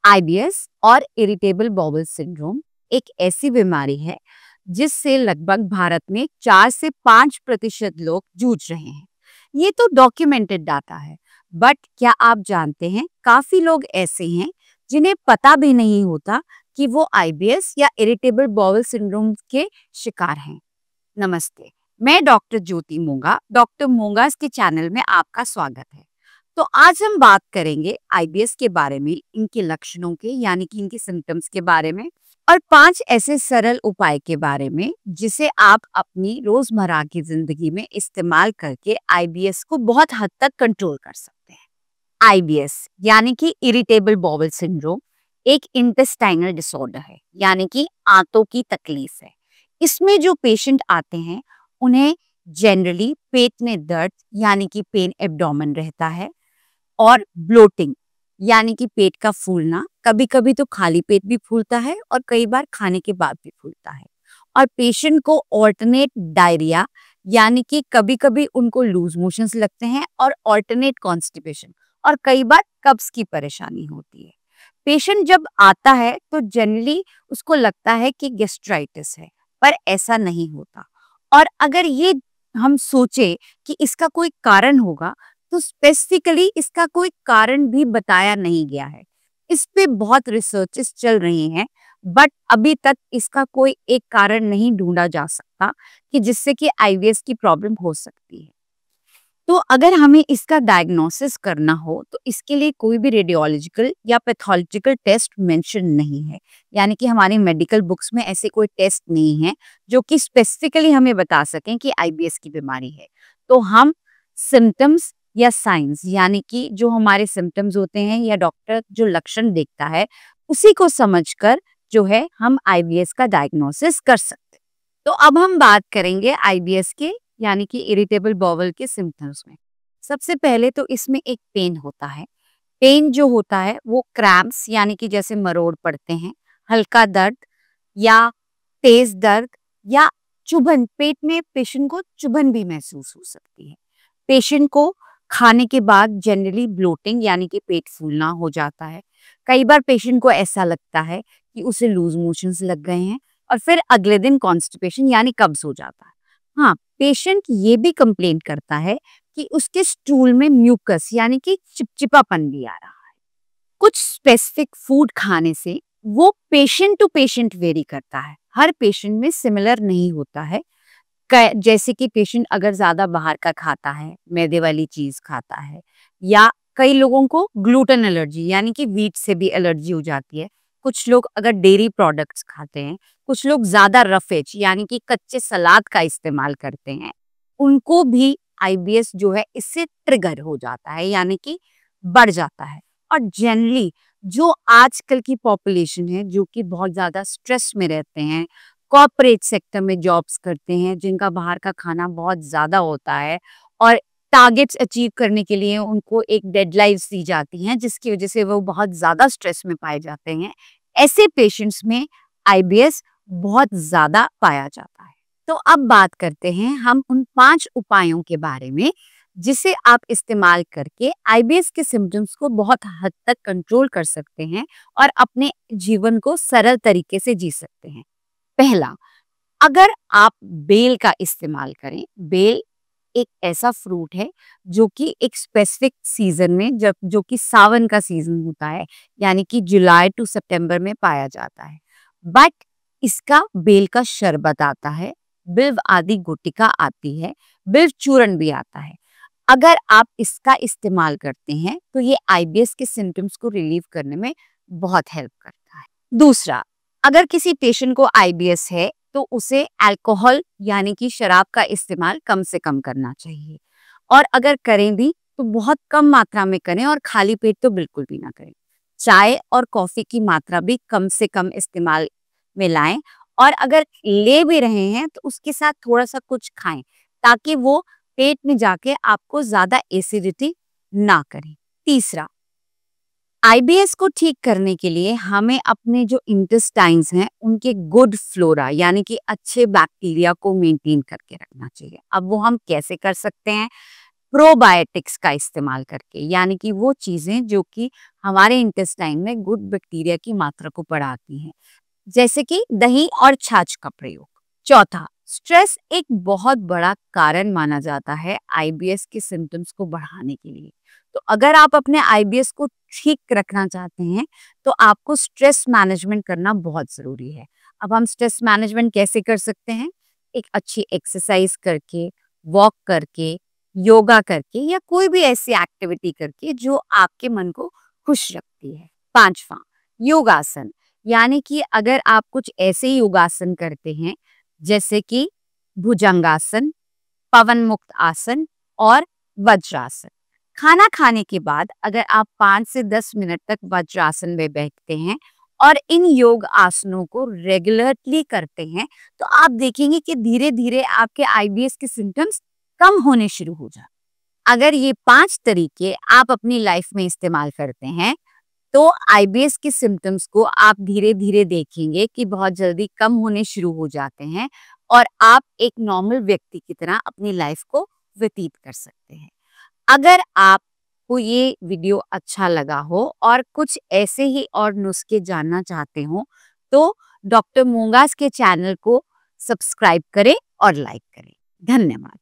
IBS और irritable bowel syndrome एक ऐसी बीमारी है जिससे लगभग भारत में 4 से 5% लोग जूझ रहे हैं। ये तो डॉक्यूमेंटेड डाटा है, बट क्या आप जानते हैं काफी लोग ऐसे हैं जिन्हें पता भी नहीं होता कि वो आईबीएस या इरिटेबल बाउल सिंड्रोम के शिकार हैं। नमस्ते, मैं डॉक्टर ज्योति मोंगा। डॉक्टर मोंगास के चैनल में आपका स्वागत है। तो आज हम बात करेंगे आईबीएस के बारे में, इनके लक्षणों के यानी कि इनके सिम्टम्स के बारे में और 5 ऐसे सरल उपाय के बारे में जिसे आप अपनी रोजमर्रा की जिंदगी में इस्तेमाल करके आईबीएस को बहुत हद तक कंट्रोल कर सकते हैं। आईबीएस यानी कि इरिटेबल बाउल सिंड्रोम एक इंटेस्टाइनल डिसऑर्डर है, यानी कि आंतों की तकलीफ है। इसमें जो पेशेंट आते हैं उन्हें जनरली पेट में दर्द यानी कि पेन एब्डोमेन रहता है और ब्लोटिंग यानी कि पेट का फूलना, कभी कभी तो खाली पेट भी फूलता है और कई बार खाने के बाद भी फूलता है। और पेशेंट को ऑल्टरनेट डायरिया यानी कि कभी कभी उनको लूज मोशंस लगते हैं और ऑल्टरनेट कॉन्स्टिपेशन और कई बार कब्ज की परेशानी होती है। पेशेंट जब आता है तो जनरली उसको लगता है कि गैस्ट्राइटिस है, पर ऐसा नहीं होता। और अगर ये हम सोचे कि इसका कोई कारण होगा तो स्पेसिफिकली इसका कोई कारण भी बताया नहीं गया है। इस पे बहुत रिसर्चेस चल रही हैं, बट अभी तक इसका कोई एक कारण नहीं ढूंढा जा सकता कि जिससे कि आईबीएस की प्रॉब्लम हो सकती है। तो अगर हमें इसका डायग्नोसिस करना हो तो इसके लिए कोई भी रेडियोलॉजिकल या पैथोलॉजिकल टेस्ट मेंशन नहीं है, यानी कि हमारी मेडिकल बुक्स में ऐसे कोई टेस्ट नहीं है जो कि स्पेसिफिकली हमें बता सकें कि आईबीएस की बीमारी है। तो हम सिम्टम्स या साइंस यानी कि जो हमारे सिम्टम्स होते हैं या डॉक्टर जो लक्षण देखता है उसी को समझकर जो है हम आईबीएस का डायग्नोसिस कर सकते हैं। तो अब हम बात करेंगे आईबीएस के यानी कि इरिटेबल बाउल के सिम्टम्स में। सबसे पहले तो इसमें एक पेन होता है। पेन जो होता है वो क्रैम्प्स यानी कि जैसे मरोड़ पड़ते हैं, हल्का दर्द या तेज दर्द या चुभन, पेट में पेशेंट को चुभन भी महसूस हो सकती है। पेशेंट को खाने के बाद जनरली ब्लोटिंग यानी कि पेट फूलना हो जाता है। कई बार पेशेंट को ऐसा लगता है कि उसे लूज मोशंस लग गए हैं और फिर अगले दिन कॉन्स्टिपेशन यानी कब्ज हो जाता है। हाँ, पेशेंट ये भी कंप्लेंट करता है कि उसके स्टूल में म्यूकस यानी कि चिपचिपापन भी आ रहा है। कुछ स्पेसिफिक फूड खाने से वो पेशेंट टू पेशेंट वेरी करता है, हर पेशेंट में सिमिलर नहीं होता है। जैसे कि पेशेंट अगर ज्यादा बाहर का खाता है, मैदे वाली चीज खाता है, या कई लोगों को ग्लूटेन एलर्जी यानी कि व्हीट से भी एलर्जी हो जाती है। कुछ लोग अगर डेयरी प्रोडक्ट्स खाते हैं, कुछ लोग ज्यादा रफेज यानी कि कच्चे सलाद का इस्तेमाल करते हैं, उनको भी आईबीएस जो है इससे ट्रिगर हो जाता है यानी कि बढ़ जाता है। और जनरली जो आजकल की पॉपुलेशन है जो कि बहुत ज्यादा स्ट्रेस में रहते हैं, कॉर्पोरेट सेक्टर में जॉब्स करते हैं, जिनका बाहर का खाना बहुत ज्यादा होता है और टारगेट्स अचीव करने के लिए उनको एक डेडलाइंस दी जाती हैं जिसकी वजह से वो बहुत ज्यादा स्ट्रेस में पाए जाते हैं, ऐसे पेशेंट्स में आईबीएस बहुत ज्यादा पाया जाता है। तो अब बात करते हैं हम उन 5 उपायों के बारे में जिसे आप इस्तेमाल करके आईबीएस के सिम्टम्स को बहुत हद तक कंट्रोल कर सकते हैं और अपने जीवन को सरल तरीके से जी सकते हैं। पहला, अगर आप बेल का इस्तेमाल करें। बेल एक ऐसा फ्रूट है जो कि एक स्पेसिफिक सीजन में, जब जो कि सावन का सीजन होता है यानी कि जुलाई टू सितंबर में पाया जाता है, बट इसका बेल का शरबत आता है, बिल्व आदि गुटिका आती है, बिल्व चूर्ण भी आता है। अगर आप इसका इस्तेमाल करते हैं तो ये आईबीएस के सिम्टम्स को रिलीव करने में बहुत हेल्प करता है। दूसरा, अगर किसी पेशेंट को आईबीएस है तो उसे अल्कोहल यानी कि शराब का इस्तेमाल कम से कम करना चाहिए, और अगर करें भी तो बहुत कम मात्रा में करें और खाली पेट तो बिल्कुल भी ना करें। चाय और कॉफी की मात्रा भी कम से कम इस्तेमाल में लाएं, और अगर ले भी रहे हैं तो उसके साथ थोड़ा सा कुछ खाएं ताकि वो पेट में जाके आपको ज्यादा एसिडिटी ना करे। तीसरा, आईबीएस को ठीक करने के लिए हमें अपने जो इंटेस्टाइन्स हैं उनके गुड फ्लोरा यानी कि अच्छे बैक्टीरिया को मेंटेन करके रखना चाहिए। अब वो हम कैसे कर सकते हैं? प्रोबायोटिक्स का इस्तेमाल करके, यानी कि वो चीजें जो कि हमारे इंटेस्टाइन में गुड बैक्टीरिया की मात्रा को बढ़ाती हैं, जैसे कि दही और छाछ का प्रयोग। चौथा, स्ट्रेस एक बहुत बड़ा कारण माना जाता है आईबीएस के सिम्टम्स को बढ़ाने के लिए। तो अगर आप अपने आईबीएस को ठीक रखना चाहते हैं तो आपको स्ट्रेस मैनेजमेंट करना बहुत जरूरी है। अब हम स्ट्रेस मैनेजमेंट कैसे कर सकते हैं? एक अच्छी एक्सरसाइज करके, वॉक करके, योगा करके या कोई भी ऐसी एक्टिविटी करके जो आपके मन को खुश रखती है। पांचवा, योगासन, यानी कि अगर आप कुछ ऐसे योगासन करते हैं जैसे कि भुजंगासन, पवन मुक्त आसन और वज्रासन। खाना खाने के बाद अगर आप 5 से 10 मिनट तक वज्रासन में बैठते हैं और इन योग आसनों को रेगुलरली करते हैं तो आप देखेंगे कि धीरे धीरे आपके आईबीएस के सिम्टम्स कम होने शुरू हो जाते हैं। अगर ये 5 तरीके आप अपनी लाइफ में इस्तेमाल करते हैं तो आईबीएस के सिम्टम्स को आप धीरे धीरे देखेंगे कि बहुत जल्दी कम होने शुरू हो जाते हैं और आप एक नॉर्मल व्यक्ति की तरह अपनी लाइफ को व्यतीत कर सकते हैं। अगर आपको ये वीडियो अच्छा लगा हो और कुछ ऐसे ही और नुस्खे जानना चाहते हो तो डॉक्टर मूंगास के चैनल को सब्सक्राइब करें और लाइक करें। धन्यवाद।